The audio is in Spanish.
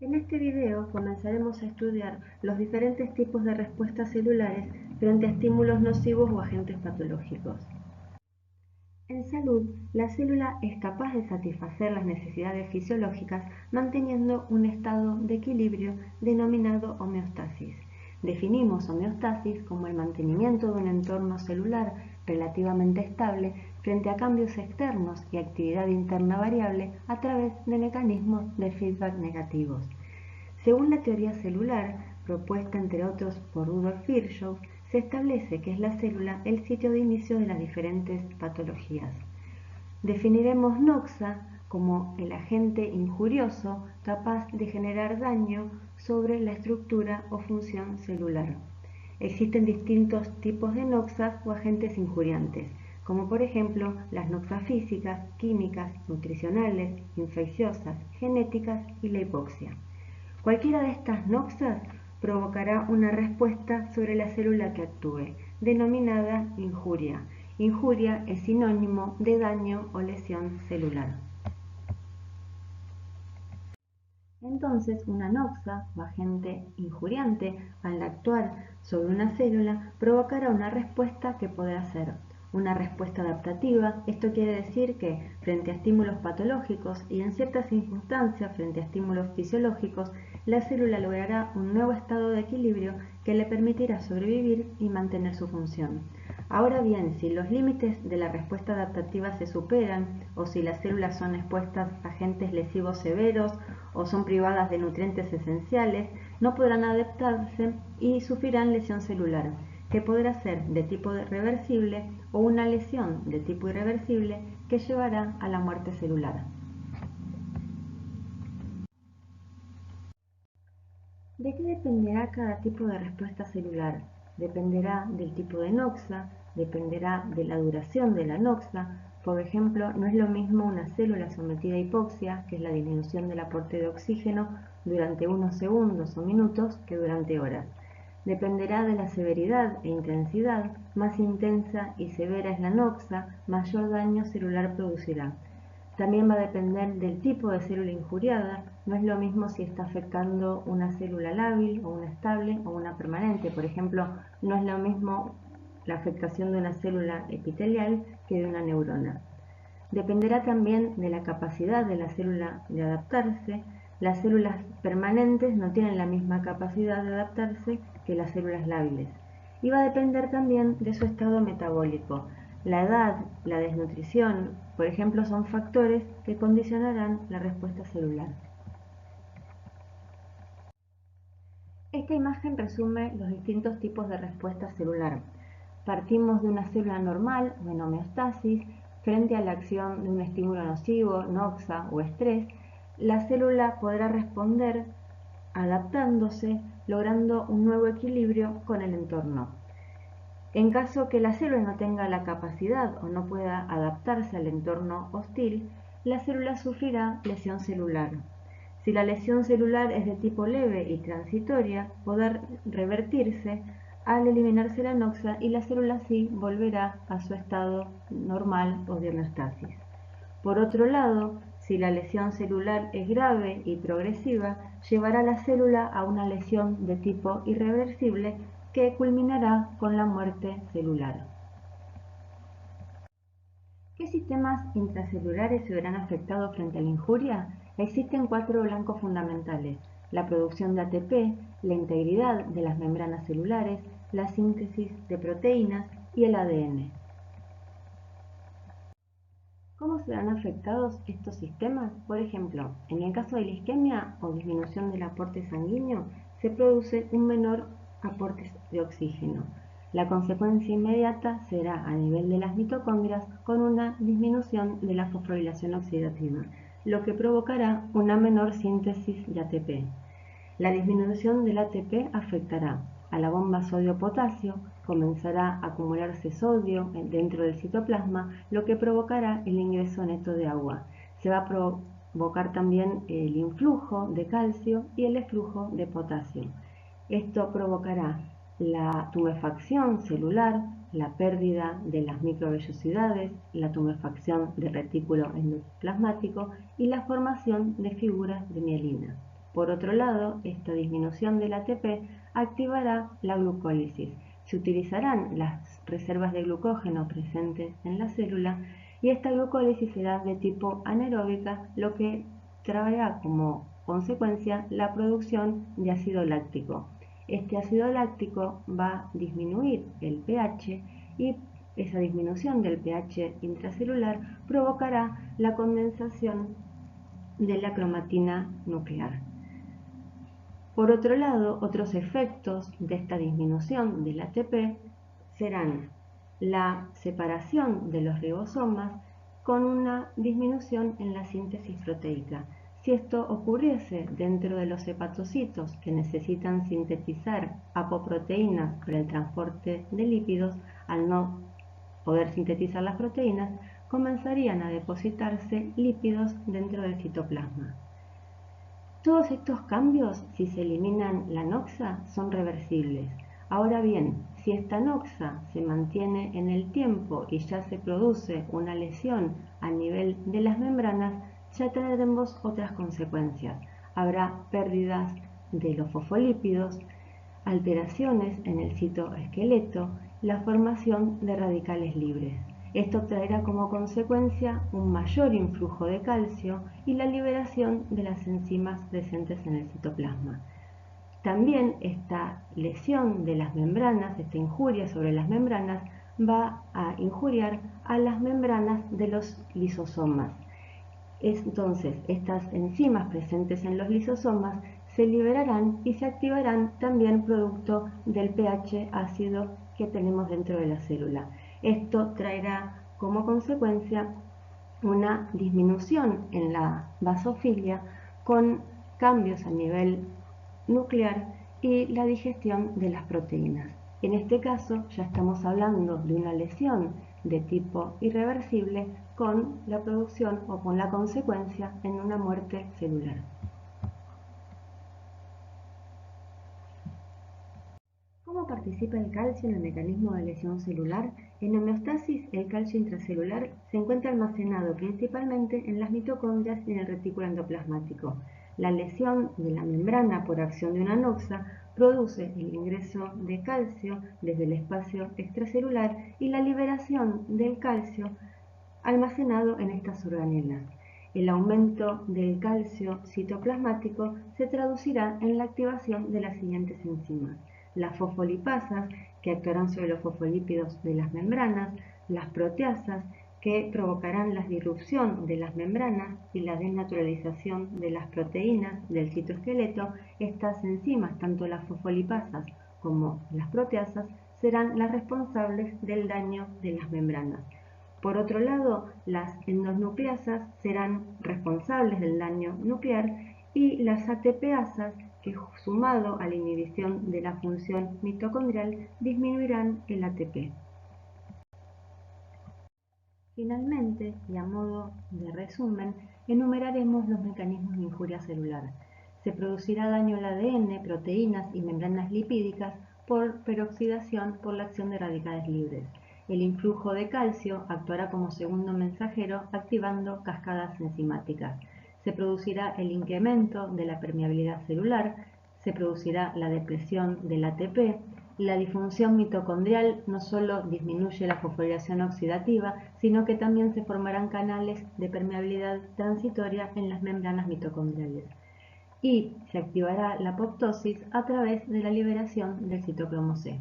En este video comenzaremos a estudiar los diferentes tipos de respuestas celulares frente a estímulos nocivos o agentes patológicos. En salud, la célula es capaz de satisfacer las necesidades fisiológicas manteniendo un estado de equilibrio denominado homeostasis. Definimos homeostasis como el mantenimiento de un entorno celular relativamente estable frente a cambios externos y actividad interna variable a través de mecanismos de feedback negativos. Según la teoría celular, propuesta entre otros por Rudolf Virchow, se establece que es la célula el sitio de inicio de las diferentes patologías. Definiremos noxa como el agente injurioso capaz de generar daño sobre la estructura o función celular. Existen distintos tipos de noxas o agentes injuriantes, como por ejemplo las noxas físicas, químicas, nutricionales, infecciosas, genéticas y la hipoxia. Cualquiera de estas noxas provocará una respuesta sobre la célula que actúe, denominada injuria. Injuria es sinónimo de daño o lesión celular. Entonces, una noxa o agente injuriante, al actuar sobre una célula, provocará una respuesta que podrá ser una respuesta adaptativa. Esto quiere decir que frente a estímulos patológicos y en ciertas circunstancias frente a estímulos fisiológicos, la célula logrará un nuevo estado de equilibrio que le permitirá sobrevivir y mantener su función. Ahora bien, si los límites de la respuesta adaptativa se superan o si las células son expuestas a agentes lesivos severos o son privadas de nutrientes esenciales, no podrán adaptarse y sufrirán lesión celular, que podrá ser de tipo reversible o una lesión de tipo irreversible que llevará a la muerte celular. ¿De qué dependerá cada tipo de respuesta celular? Dependerá del tipo de noxa, dependerá de la duración de la noxa. Por ejemplo, no es lo mismo una célula sometida a hipoxia, que es la disminución del aporte de oxígeno, durante unos segundos o minutos que durante horas. Dependerá de la severidad e intensidad. Más intensa y severa es la noxa, mayor daño celular producirá. También va a depender del tipo de célula injuriada. No es lo mismo si está afectando una célula lábil o una estable o una permanente. Por ejemplo, no es lo mismo la afectación de una célula epitelial que de una neurona. Dependerá también de la capacidad de la célula de adaptarse. Las células permanentes no tienen la misma capacidad de adaptarse que las células lábiles. Y va a depender también de su estado metabólico. La edad, la desnutrición, por ejemplo, son factores que condicionarán la respuesta celular. Esta imagen resume los distintos tipos de respuesta celular. Partimos de una célula normal o en homeostasis. Frente a la acción de un estímulo nocivo, noxa o estrés, la célula podrá responder adaptándose, logrando un nuevo equilibrio con el entorno. En caso que la célula no tenga la capacidad o no pueda adaptarse al entorno hostil, la célula sufrirá lesión celular. Si la lesión celular es de tipo leve y transitoria, podrá revertirse al eliminarse la noxa y la célula así volverá a su estado normal o de homeostasis. Por otro lado, si la lesión celular es grave y progresiva, llevará a la célula a una lesión de tipo irreversible que culminará con la muerte celular. ¿Qué sistemas intracelulares se verán afectados frente a la injuria? Existen 4 blancos fundamentales: la producción de ATP, la integridad de las membranas celulares, la síntesis de proteínas y el ADN. ¿Cómo se verán afectados estos sistemas? Por ejemplo, en el caso de la isquemia o disminución del aporte sanguíneo, se produce un menor aporte de oxígeno. La consecuencia inmediata será a nivel de las mitocondrias con una disminución de la fosforilación oxidativa, lo que provocará una menor síntesis de ATP. La disminución del ATP afectará a la bomba sodio-potasio, comenzará a acumularse sodio dentro del citoplasma, lo que provocará el ingreso neto de agua. Se va a provocar también el influjo de calcio y el eflujo de potasio. Esto provocará la tumefacción celular, la pérdida de las microvellosidades, la tumefacción del retículo endoplasmático y la formación de figuras de mielina. Por otro lado, esta disminución del ATP activará la glucólisis. Se utilizarán las reservas de glucógeno presentes en la célula y esta glucólisis será de tipo anaeróbica, lo que traerá como consecuencia la producción de ácido láctico. Este ácido láctico va a disminuir el pH y esa disminución del pH intracelular provocará la condensación de la cromatina nuclear. Por otro lado, otros efectos de esta disminución del ATP serán la separación de los ribosomas con una disminución en la síntesis proteica. Si esto ocurriese dentro de los hepatocitos que necesitan sintetizar apoproteínas para el transporte de lípidos, al no poder sintetizar las proteínas, comenzarían a depositarse lípidos dentro del citoplasma. Todos estos cambios, si se eliminan la noxa, son reversibles. Ahora bien, si esta noxa se mantiene en el tiempo y ya se produce una lesión a nivel de las membranas, ya tendremos otras consecuencias. Habrá pérdidas de los fosfolípidos, alteraciones en el citoesqueleto, la formación de radicales libres. Esto traerá como consecuencia un mayor influjo de calcio y la liberación de las enzimas presentes en el citoplasma. También esta lesión de las membranas, esta injuria sobre las membranas, va a injuriar a las membranas de los lisosomas. Entonces, estas enzimas presentes en los lisosomas se liberarán y se activarán también producto del pH ácido que tenemos dentro de la célula. Esto traerá como consecuencia una disminución en la basofilia con cambios a nivel nuclear y la digestión de las proteínas. En este caso ya estamos hablando de una lesión de tipo irreversible con la producción o con la consecuencia en una muerte celular. ¿Cómo participa el calcio en el mecanismo de lesión celular? En homeostasis, el calcio intracelular se encuentra almacenado principalmente en las mitocondrias y en el retículo endoplasmático. La lesión de la membrana por acción de una noxa produce el ingreso de calcio desde el espacio extracelular y la liberación del calcio almacenado en estas organelas. El aumento del calcio citoplasmático se traducirá en la activación de las siguientes enzimas: las fosfolipasas, que actuarán sobre los fosfolípidos de las membranas; las proteasas, que provocarán la disrupción de las membranas y la desnaturalización de las proteínas del citoesqueleto. Estas enzimas, tanto las fosfolipasas como las proteasas, serán las responsables del daño de las membranas. Por otro lado, las endonucleasas serán responsables del daño nuclear y las ATPasas, que sumado a la inhibición de la función mitocondrial, disminuirán el ATP. Finalmente, y a modo de resumen, enumeraremos los mecanismos de injuria celular. Se producirá daño al ADN, proteínas y membranas lipídicas por peroxidación por la acción de radicales libres. El influjo de calcio actuará como segundo mensajero activando cascadas enzimáticas. Se producirá el incremento de la permeabilidad celular, se producirá la depresión del ATP. La disfunción mitocondrial no solo disminuye la fosforilación oxidativa, sino que también se formarán canales de permeabilidad transitoria en las membranas mitocondriales. Y se activará la apoptosis a través de la liberación del citocromo C.